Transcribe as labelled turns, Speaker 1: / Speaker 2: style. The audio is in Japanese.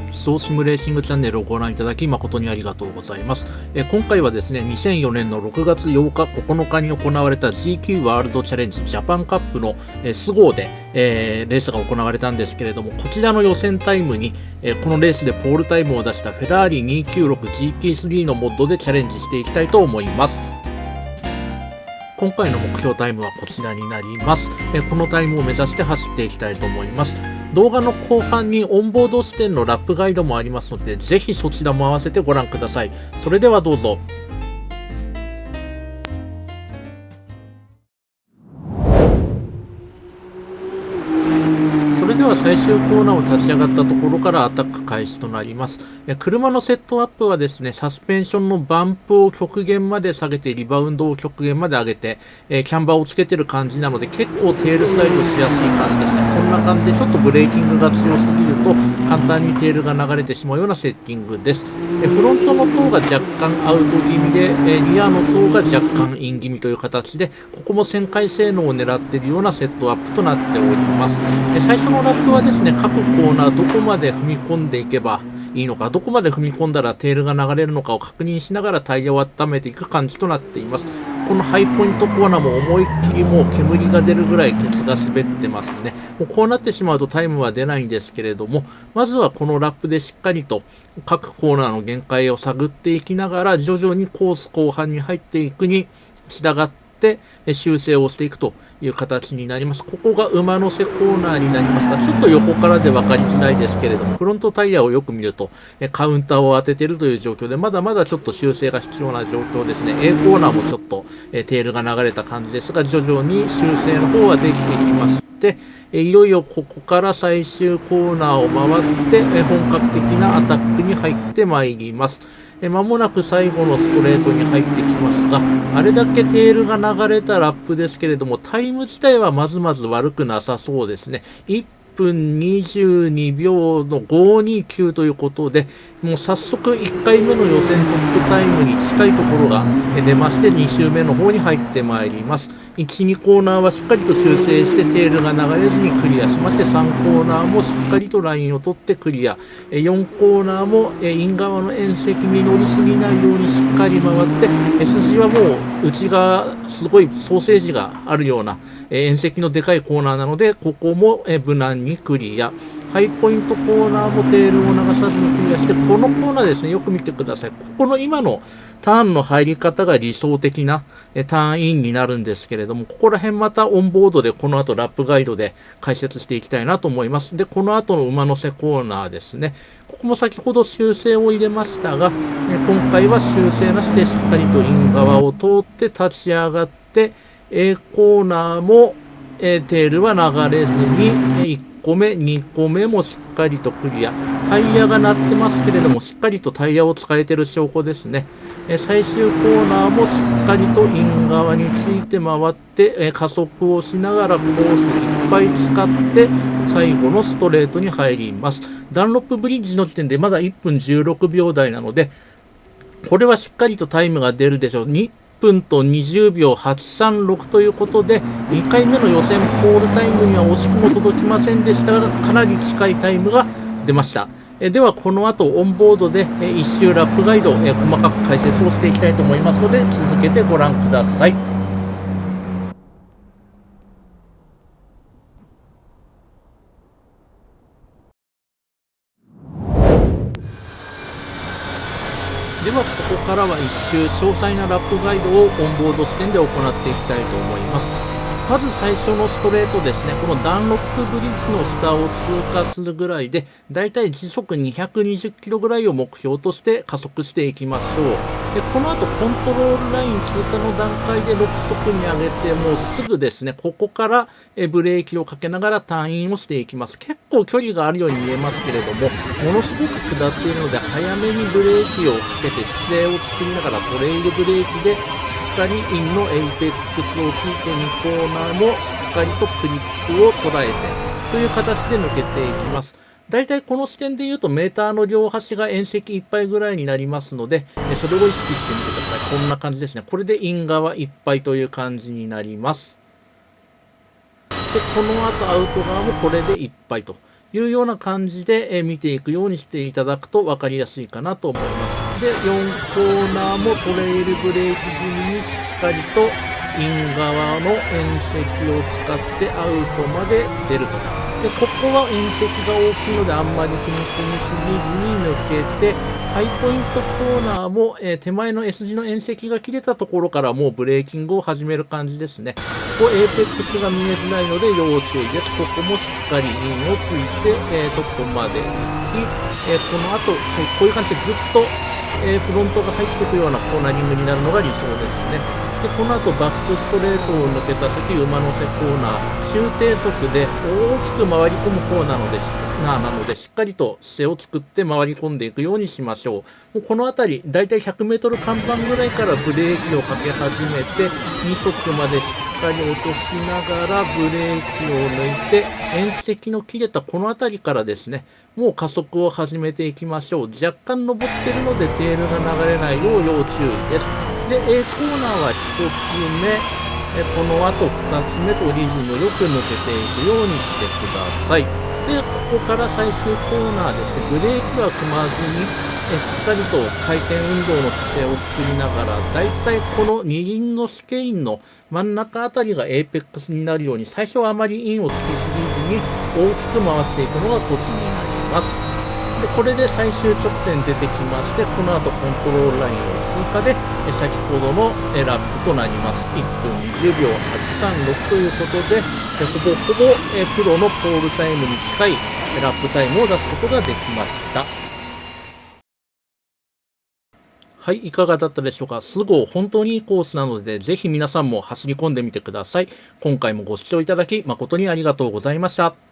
Speaker 1: 思想シミュレーシングチャンネルをご覧いただき誠にありがとうございます。今回はですね、2004年の6月8日、9日に行われた GQ ワールドチャレンジジャパンカップのスゴーで、レースが行われたんですけれども、こちらの予選タイムに、このレースでポールタイムを出したフェラーリ 296GT3 のモッドでチャレンジしていきたいと思います。今回の目標タイムはこちらになります。このタイムを目指して走っていきたいと思います。動画の後半にオンボード視点のラップガイドもありますので、ぜひそちらも合わせてご覧ください。それではどうぞ。それでは最終コーナーを立ち上がったところからアタック開始となります。車のセットアップはですね、サスペンションのバンプを極限まで下げて、リバウンドを極限まで上げて、キャンバーをつけてる感じなので、結構テールスライドしやすい感じですね。こんな感じでちょっとブレーキングが強すぎると、簡単にテールが流れてしまうようなセッティングです。フロントの塔が若干アウト気味で、リアの塔が若干イン気味という形で、ここも旋回性能を狙っているようなセットアップとなっております。最初のラップはですね、各コーナーどこまで踏み込んでいけばいいのか、どこまで踏み込んだらテールが流れるのかを確認しながらタイヤを温めていく感じとなっています。このハイポイントコーナーも思いっきりもう煙が出るぐらいケツが滑ってますね。もうこうなってしまうとタイムは出ないんですけれども、まずはこのラップでしっかりと各コーナーの限界を探っていきながら、徐々にコース後半に入っていくに従って修正をしていくという形になります。ここが馬乗せコーナーになりますが、ちょっと横からで分かりづらいですけれども、フロントタイヤをよく見るとカウンターを当てているという状況で、まだまだちょっと修正が必要な状況ですね。A コーナーもちょっとテールが流れた感じですが、徐々に修正の方はできてきまして、いよいよここから最終コーナーを回って本格的なアタックに入ってまいります。間もなく最後のストレートに入ってきますが、あれだけテールが流れたラップですけれども、タイム自体はまずまず悪くなさそうですね。1分22秒の529ということで、もう早速1回目の予選トップタイムに近いところが出まして、2周目の方に入ってまいります。1、2コーナーはしっかりと修正してテールが流れずにクリアしまして、3コーナーもしっかりとラインを取ってクリア、4コーナーもイン側の縁石に乗りすぎないようにしっかり回って、筋はもう内側すごいソーセージがあるような縁石のでかいコーナーなので、ここも無難にクリア。ハイポイントコーナーもテールを流さずにクリアして、このコーナーですね、よく見てください。ここの今のターンの入り方が理想的なターンインになるんですけれども、ここら辺またオンボードでこの後ラップガイドで解説していきたいなと思います。で、この後の馬乗せコーナーですね。ここも先ほど修正を入れましたが、今回は修正なしでしっかりとイン側を通って立ち上がって、A コーナーもテールは流れずに1個目、2個目もしっかりとクリア。タイヤが鳴ってますけれども、しっかりとタイヤを使えてる証拠ですね。最終コーナーもしっかりとイン側について回って、加速をしながらコースいっぱい使って、最後のストレートに入ります。ダンロップブリッジの時点でまだ1分16秒台なので、これはしっかりとタイムが出るでしょう。1分と20秒836ということで、2回目の予選ポールタイムには惜しくも届きませんでしたが、かなり近いタイムが出ました。ではこの後オンボードで1周ラップガイド細かく解説をしていきたいと思いますので、続けてご覧ください。ではここからは1周詳細なラップガイドをオンボード視点で行っていきたいと思います。まず最初のストレートですね、このダンロップブリッジの下を通過するぐらいで、だいたい時速220キロぐらいを目標として加速していきましょう。で、この後コントロールライン通過の段階で6速に上げて、もうすぐですね、ここからブレーキをかけながらターンインをしていきます。結構距離があるように見えますけれども、ものすごく下っているので、早めにブレーキをかけて姿勢を作りながらトレイルブレーキでしっかりインのエイペックスを引いて2コーナーもしっかりとクリップを捉えてという形で抜けていきます。だいたいこの視点で言うとメーターの両端が縁石いっぱいぐらいになりますので、それを意識してみてください。こんな感じですね。これでイン側いっぱいという感じになります。で、この後アウト側もこれでいっぱいというような感じで見ていくようにしていただくと分かりやすいかなと思います。で、4コーナーもトレイルブレーキ気味にしっかりとイン側の縁石を使ってアウトまで出ると。で、ここは縁石が大きいのであんまり踏み込みすぎずに抜けて、ハイポイントコーナーも、手前の S 字の縁石が切れたところからもうブレーキングを始める感じですね。ここエーペックスが見えづらいので要注意です。ここもしっかりインをついて、そこまで行き、この後、はい、こういう感じでぐっと、フロントが入っていくようなコーナリングになるのが理想ですね。で、この後バックストレートを抜けた先、馬乗せコーナー、終低速で大きく回り込むコーナーなので、しっかりと姿勢を作って回り込んでいくようにしましょう。もうこの辺り、だいたい100メートル看板ぐらいからブレーキをかけ始めて、2速までしっかり落としながらブレーキを抜いて、縁石の切れたこの辺りからですね、もう加速を始めていきましょう。若干登ってるのでテールが流れないよう要注意です。で、A コーナーは1つ目、この後2つ目とリズムよく抜けていくようにしてください。で、ここから最終コーナーですね、ブレーキは踏まずに、しっかりと回転運動の姿勢を作りながら、だいたいこの二輪の試験員の真ん中あたりがエーペックスになるように、最初はあまりインをつきすぎずに大きく回っていくのがコツになります。で、これで最終直線出てきまして、この後コントロールラインを通過で、先ほどのラップとなります。1分20秒836ということで、ほぼほぼプロのポールタイムに近いラップタイムを出すことができました。はい、いかがだったでしょうか。スゴー本当にいいコースなので、ぜひ皆さんも走り込んでみてください。今回もご視聴いただき誠にありがとうございました。